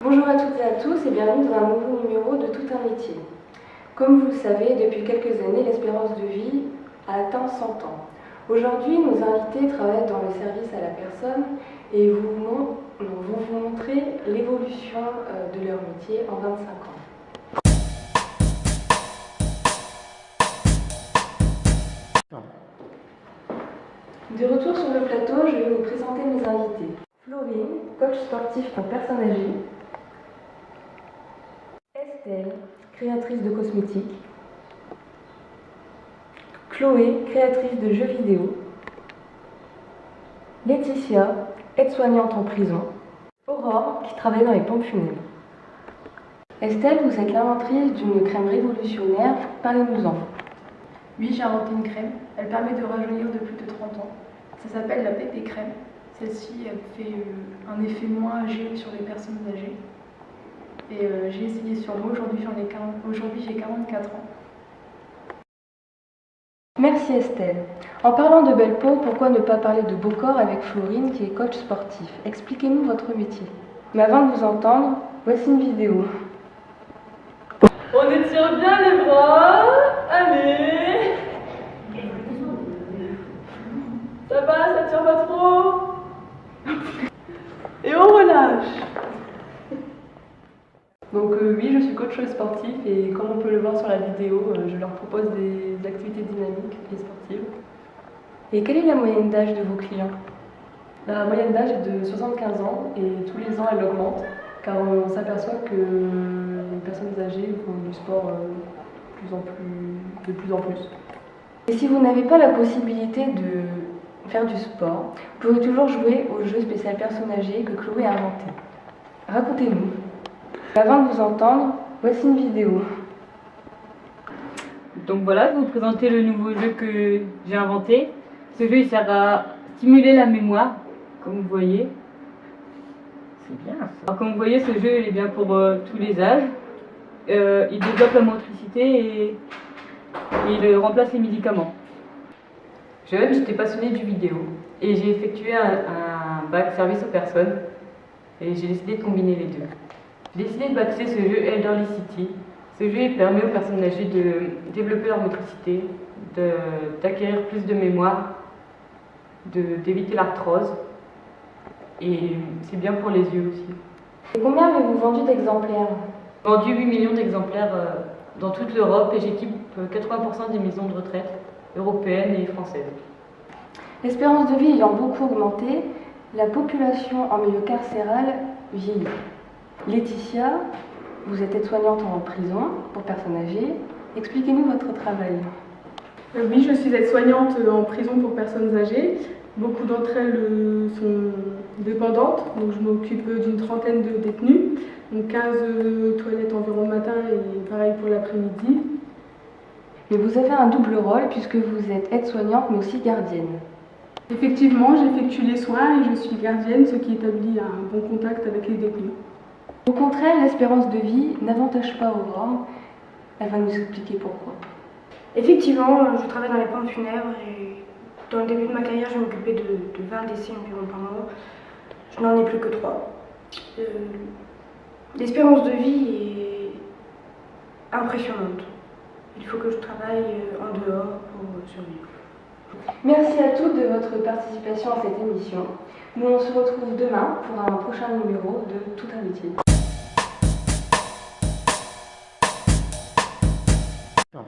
Bonjour à toutes et à tous et bienvenue dans un nouveau numéro de Tout un métier. Comme vous le savez, depuis quelques années, l'espérance de vie a atteint 100 ans. Aujourd'hui, nos invités travaillent dans le service à la personne et vont vous montrer l'évolution de leur métier en 25 ans. De retour sur le plateau, je vais vous présenter mes invités. Florine, coach sportif pour personnes âgées. Estelle, créatrice de cosmétiques. Chloé, créatrice de jeux vidéo. Laetitia, aide-soignante en prison. Aurore, qui travaille dans les pompes funèbres. Estelle, vous êtes l'inventrice d'une crème révolutionnaire, parlez-nous-en. Oui, j'ai inventé une crème. Elle permet de rajeunir de plus de 30 ans. Ça s'appelle la pépé crème. Celle-ci, elle fait un effet moins âgé sur les personnes âgées. Et j'ai essayé sur moi. Aujourd'hui, j'ai 44 ans. Merci Estelle. En parlant de belle peau, pourquoi ne pas parler de beau corps avec Florine qui est coach sportif? Expliquez-nous votre métier. Mais avant de vous entendre, voici une vidéo. On étire bien les bras. Allez. Ça va, ça tire pas trop. Et on relâche. Donc oui, je suis coach sportif et comme on peut le voir sur la vidéo, je leur propose des activités dynamiques et sportives. Et quelle est la moyenne d'âge de vos clients? La moyenne d'âge est de 75 ans et tous les ans elle augmente car on s'aperçoit que les personnes âgées font du sport de plus en plus. Et si vous n'avez pas la possibilité de faire du sport, vous pouvez toujours jouer au jeu spécial personnes âgées que Chloé a inventé. Racontez-nous. Avant de vous entendre, voici une vidéo. Donc voilà, je vais vous présenter le nouveau jeu que j'ai inventé. Ce jeu il sert à stimuler la mémoire, comme vous voyez. C'est bien ça. Alors, comme vous voyez, ce jeu il est bien pour tous les âges. Il développe la motricité et il remplace les médicaments. Jeune, j'étais passionnée du vidéo et j'ai effectué un bac service aux personnes et j'ai décidé de combiner les deux. J'ai décidé de baptiser ce jeu Elderly City. Ce jeu il permet aux personnes âgées de développer leur motricité, d'acquérir plus de mémoire, d'éviter l'arthrose et c'est bien pour les yeux aussi. Et combien avez-vous vendu d'exemplaires? J'ai vendu 8 millions d'exemplaires dans toute l'Europe et j'équipe 80% des maisons de retraite européennes et françaises. L'espérance de vie ayant beaucoup augmenté, la population en milieu carcéral vieillit. Laetitia, vous êtes aide-soignante en prison pour personnes âgées. Expliquez-nous votre travail. Oui, je suis aide-soignante en prison pour personnes âgées. Beaucoup d'entre elles sont dépendantes, donc je m'occupe d'une trentaine de détenus, donc 15 toilettes environ le matin et pareil pour l'après-midi. Mais vous avez un double rôle puisque vous êtes aide-soignante mais aussi gardienne. Effectivement, j'effectue les soins et je suis gardienne, ce qui établit un bon contact avec les détenus. Au contraire, l'espérance de vie n'avantage pas Aurore. Elle va nous expliquer pourquoi. Effectivement, je travaille dans les pompes funèbres et dans le début de ma carrière, je m'occupais de 20 décès environ par mois. Je n'en ai plus que 3. L'espérance de vie est impressionnante. Il faut que je travaille en dehors pour survivre. Merci à toutes de votre participation à cette émission. Nous on se retrouve demain pour un prochain numéro de Tout un métier.